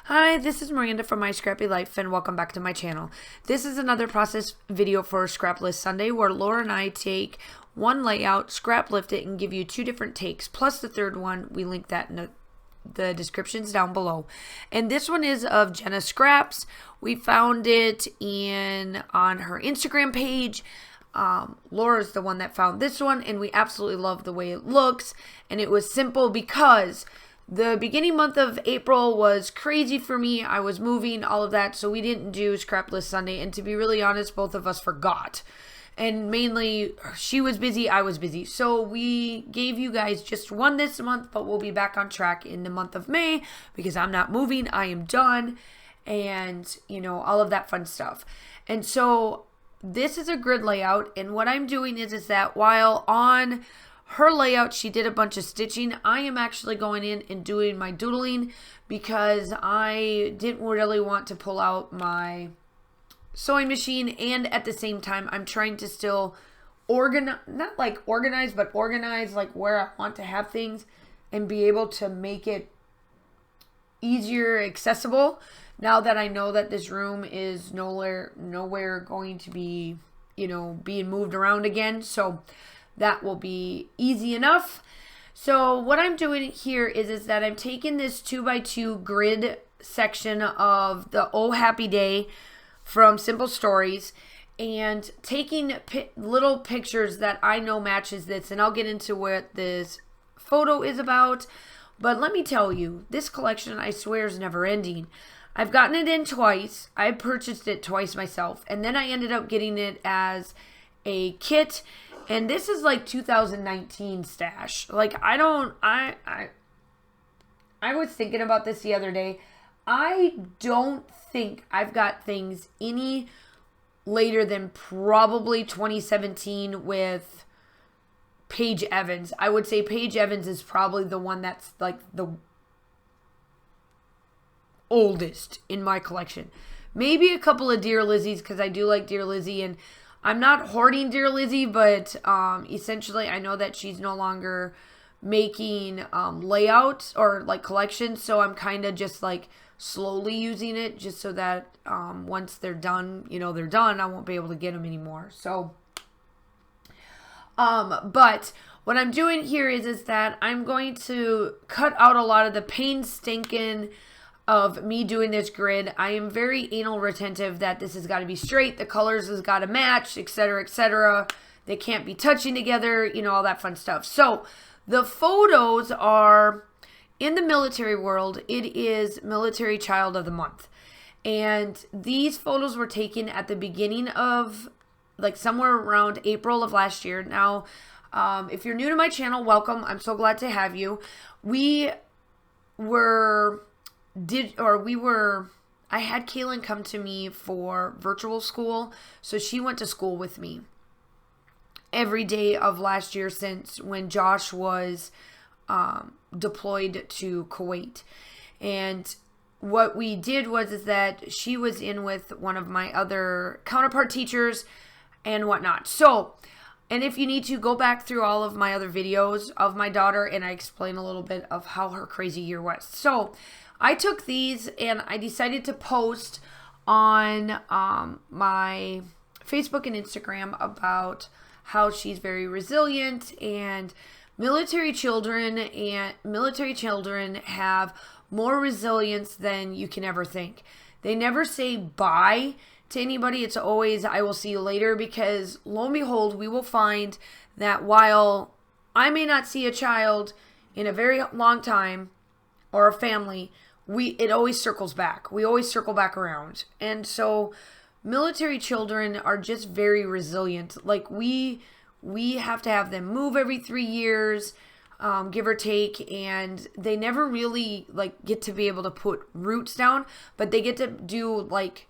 Hi, this is Miranda from My Scrappy Life and welcome back to my channel. This is another process video for Scrap List Sunday where Laura and I take one layout, scrap lift it, and give you two different takes, plus the third one. We link that in the descriptions down below. And this one is of Jenna Scraps. We found it on her Instagram page. Laura's the one that found this one, and we absolutely love the way it looks. And it was simple because the beginning month of April was crazy for me. I was moving, all of that, so we didn't do Scrap List Sunday. And to be really honest, both of us forgot. And mainly, she was busy, I was busy. So we gave you guys just one this month, but we'll be back on track in the month of May because I'm not moving, I am done, and, you know, all of that fun stuff. And so this is a grid layout, and what I'm doing is that while on her layout, she did a bunch of stitching. I am actually going in and doing my doodling because I didn't really want to pull out my sewing machine, and at the same time, I'm trying to still organize, not like organize, but organize like where I want to have things and be able to make it easier accessible now that I know that this room is nowhere going to be, you know, being moved around again. So that will be easy enough. So what I'm doing here is that I'm taking this 2x2 grid section of the Oh Happy Day from Simple Stories and taking little pictures that I know matches this, and I'll get into what this photo is about. But let me tell you, this collection, I swear, is never ending. I've gotten it in twice. I purchased it twice myself, and then I ended up getting it as a kit. And this is like 2019 stash. Like, I was thinking about this the other day. I don't think I've got things any later than probably 2017 with Paige Evans. I would say Paige Evans is probably the one that's like the oldest in my collection. Maybe a couple of Dear Lizzies, because I do like Dear Lizzie, and I'm not hoarding Dear Lizzie, but essentially I know that she's no longer making layouts or like collections, so I'm kind of just like slowly using it just so that once they're done, you know, they're done, I won't be able to get them anymore. So, but what I'm doing here is that I'm going to cut out a lot of the painstaking of me doing this grid. I am very anal retentive that this has got to be straight, the colors has got to match, etc., etc. They can't be touching together, you know, all that fun stuff. So the photos are in the military world. It is Military Child of the Month, and these photos were taken at the beginning of, like, somewhere around April of last year. Now, if you're new to my channel, welcome. I'm so glad to have you. I had Kaylin come to me for virtual school, so she went to school with me every day of last year since when Josh was deployed to Kuwait. And what we did is that she was in with one of my other counterpart teachers and whatnot. So, and if you need to, go back through all of my other videos of my daughter, and I explain a little bit of how her crazy year was. So I took these and I decided to post on my Facebook and Instagram about how she's very resilient, and military children have more resilience than you can ever think. They never say bye to anybody. It's always, I will see you later, because lo and behold, we will find that while I may not see a child in a very long time or a family, it always circles back. We always circle back around. And so military children are just very resilient. Like, we have to have them move every 3 years, give or take, and they never really like get to be able to put roots down, but they get to do like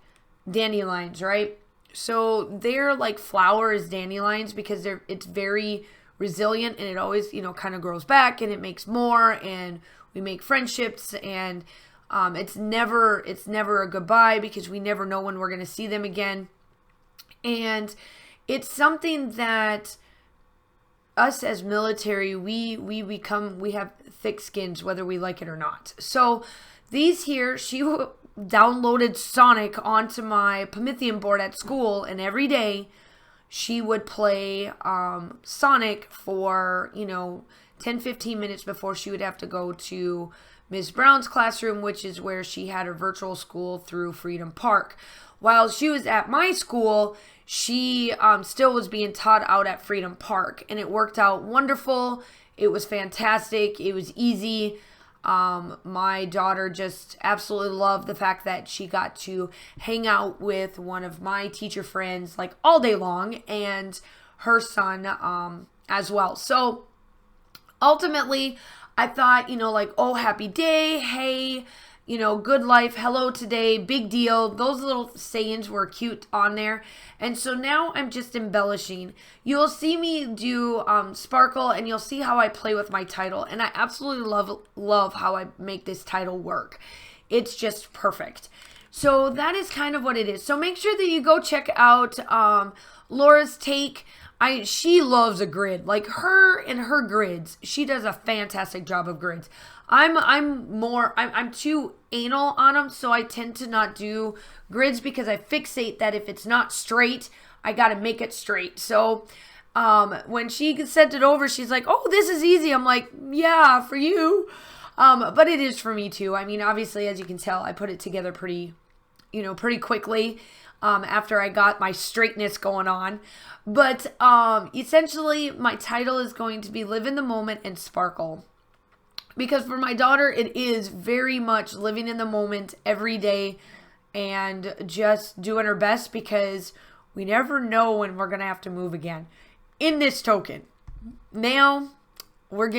dandelions, right? So they're like flower is dandelions because it's very resilient, and it always, you know, kind of grows back, and it makes more, and we make friendships, and it's never a goodbye because we never know when we're going to see them again. And it's something that us as military, we have thick skins whether we like it or not. So These here, she downloaded Sonic onto my Promethean board at school, and every day she would play Sonic for, 10-15 minutes before she would have to go to Ms. Brown's classroom, which is where she had her virtual school through Freedom Park. While she was at my school, she still was being taught out at Freedom Park, and it worked out wonderful. It was fantastic. It was easy. My daughter just absolutely loved the fact that she got to hang out with one of my teacher friends like all day long, and her son as well. So ultimately, I thought, oh, happy day, hey, good life, hello today, big deal. Those little sayings were cute on there. And so now I'm just embellishing. You'll see me do sparkle, and you'll see how I play with my title. And I absolutely love how I make this title work. It's just perfect. So that is kind of what it is. So make sure that you go check out Laura's take. She loves a grid. Like her and her grids, she does a fantastic job of grids. I'm too anal on them, so I tend to not do grids because I fixate that if it's not straight, I got to make it straight. So when she sent it over, she's like, oh, this is easy. I'm like, yeah, for you. But it is for me too. I mean, obviously, as you can tell, I put it together pretty quickly after I got my straightness going on. But essentially, my title is going to be Live in the Moment and Sparkle. Because for my daughter, it is very much living in the moment every day and just doing her best, because we never know when we're going to have to move again. In this token, now we're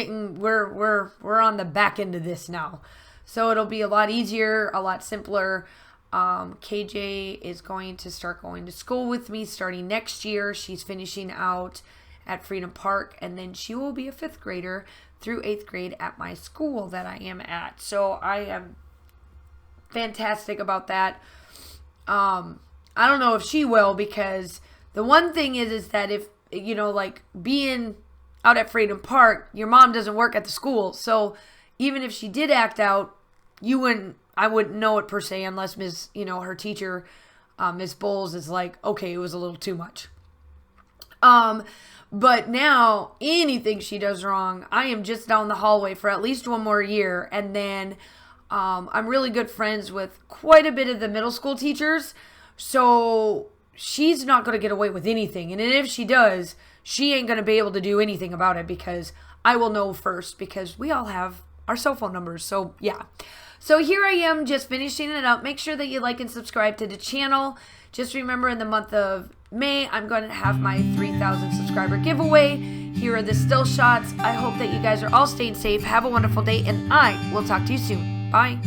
on the back end of this now. So it'll be a lot easier, a lot simpler. KJ is going to start going to school with me starting next year. She's finishing out at Freedom Park, and then she will be a 5th grader through 8th grade at my school that I am at. So I am fantastic about that. I don't know if she will, because the one thing is that if, like being out at Freedom Park, your mom doesn't work at the school. So even if she did act out, I wouldn't know it per se, unless her teacher, Miss Bowles, is like, okay, it was a little too much. But now anything she does wrong, I am just down the hallway for at least one more year. And then I'm really good friends with quite a bit of the middle school teachers. So she's not going to get away with anything. And if she does, she ain't going to be able to do anything about it, because I will know first, because we all have our cell phone numbers. So yeah. So here I am just finishing it up. Make sure that you like and subscribe to the channel. Just remember, in the month of May, I'm going to have my 3,000 subscriber giveaway. Here are the still shots. I hope that you guys are all staying safe. Have a wonderful day, and I will talk to you soon. Bye.